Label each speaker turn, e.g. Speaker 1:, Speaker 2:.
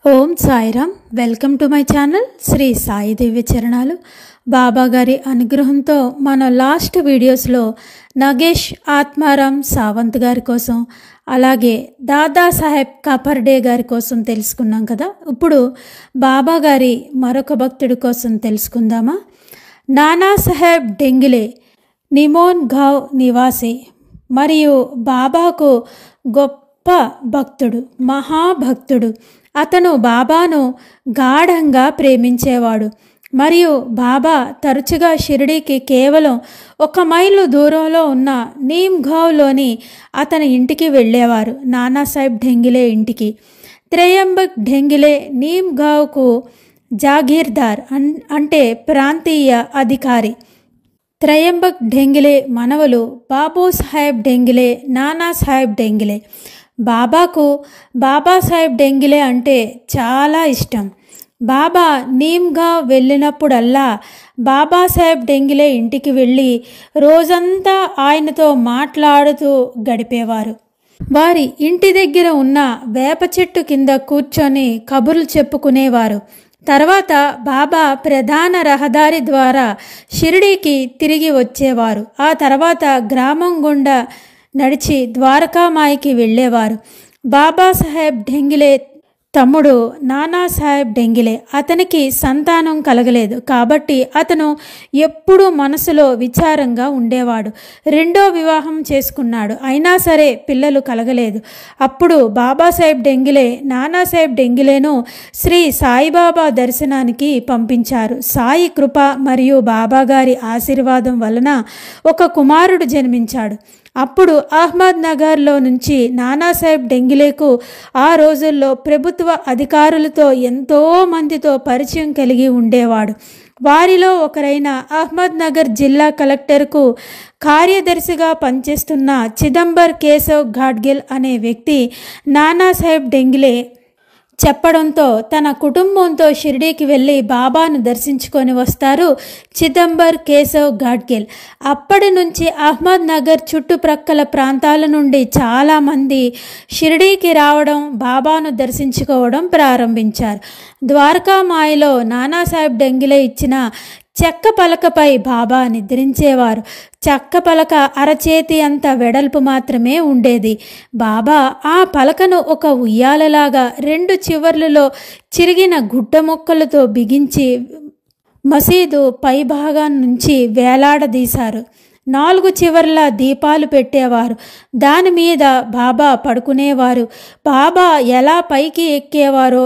Speaker 1: Om Sairam. Welcome to my channel Shri Sai Divya చరణాలు. బాబా గారి అనుగ్రహంతో మన లాస్ట్ వీడియోస్లో నగేష్ ఆత్మారాం సావంత్ గారి కోసం, అలాగే దాదాసాహెబ్ కాపర్డే గారి కోసం తెలుసుకున్నాం కదా. ఇప్పుడు బాబా గారి మరొక భక్తుడి కోసం తెలుసుకుందామా. నానాసాహెబ్ డెంగిలే నిమోన్ గావ్ నివాసి మరియు బాబాకు గొప్ప భక్తుడు, మహాభక్తుడు. అతను బాబాను గాఢంగా ప్రేమించేవాడు మరియు బాబా తరచుగా షిరిడీకి కేవలం 1 మైలు దూరంలో ఉన్న నీమ్గావ్లోని అతని ఇంటికి వెళ్ళేవారు. నానాసాహెబ్ డెంగిలే ఇంటికి. త్రయంబక్ డెంగిలే నీమ్గావ్కు జాగీర్దార్ అంటే ప్రాంతీయ అధికారి. త్రయంబక్ డెంగిలే మనవలు బాబూసాహెబ్ డెంగిలే, నానాసాహెబ్ డెంగిలే. బాబాకు బాబాసాహెబ్ డెంగిలే అంటే చాలా ఇష్టం. బాబా నీమ్గావ్ వెళ్ళినప్పుడల్లా బాబాసాహెబ్ డెంగిలే ఇంటికి వెళ్ళి రోజంతా ఆయనతో మాట్లాడుతూ గడిపేవారు. వారి ఇంటి దగ్గర ఉన్న వేప చెట్టు కింద కూర్చొని కబుర్లు చెప్పుకునేవారు. తర్వాత బాబా ప్రధాన రహదారి ద్వారా షిరిడీకి తిరిగి వచ్చేవారు. ఆ తర్వాత గ్రామం గుండా నడిచి ద్వారకామాయికి వెళ్ళేవారు. బాబాసాహెబ్ డెంగిలే తమ్ముడు నానాసాహెబ్ డెంగిలే, అతనికి సంతానం కలగలేదు కాబట్టి అతను ఎప్పుడూ మనసులో విచారంగా ఉండేవాడు. 2వ వివాహం చేసుకున్నాడు, అయినా సరే పిల్లలు కలగలేదు. అప్పుడు బాబాసాహెబ్ డెంగిలే నానాసాహెబ్ డెంగిలేను శ్రీ సాయిబాబా దర్శనానికి పంపించారు. సాయి కృప మరియు బాబాగారి ఆశీర్వాదం వలన ఒక కుమారుడు జన్మించాడు. అప్పుడు అహ్మద్ నగర్లో నుంచి నానాసాహెబ్ డెంగిలేకు ఆ రోజుల్లో ప్రభుత్వ అధికారులతో ఎంతో మందితో పరిచయం కలిగి ఉండేవాడు. వారిలో ఒకరైన అహ్మద్ నగర్ జిల్లా కలెక్టర్కు కార్యదర్శిగా పనిచేస్తున్న చిదంబర్ కేశవ్ ఘాడ్గిల్ అనే వ్యక్తి నానాసాహెబ్ డెంగిలే చెప్పడంతో తన కుటుంబంతో షిరిడీకి వెళ్ళి బాబాను దర్శించుకొని వస్తారు చిదంబర్ కేశవ్ ఘాడ్గిల్. అప్పటి నుంచి అహ్మద్ నగర్ చుట్టుప్రక్కల ప్రాంతాల నుండి చాలామంది షిరిడీకి రావడం, బాబాను దర్శించుకోవడం ప్రారంభించారు. ద్వారకామాయిలో నానాసాహెబ్ డెంగిలే ఇచ్చిన చెక్క పలకపై బాబా నిద్రించేవారు. చెక్క పలక అరచేతి అంత వెడల్పు మాత్రమే ఉండేది. బాబా ఆ పలకను ఒక ఉయ్యాలలాగా 2 చివర్లలో చిరిగిన గుడ్డ ముక్కలతో బిగించి మసీదు పైభాగం నుంచి వేలాడదీశారు. 4 చివర్ల దీపాలు పెట్టేవారు. దాని మీద బాబా పడుకునేవారు. బాబా ఎలా పైకి ఎక్కేవారో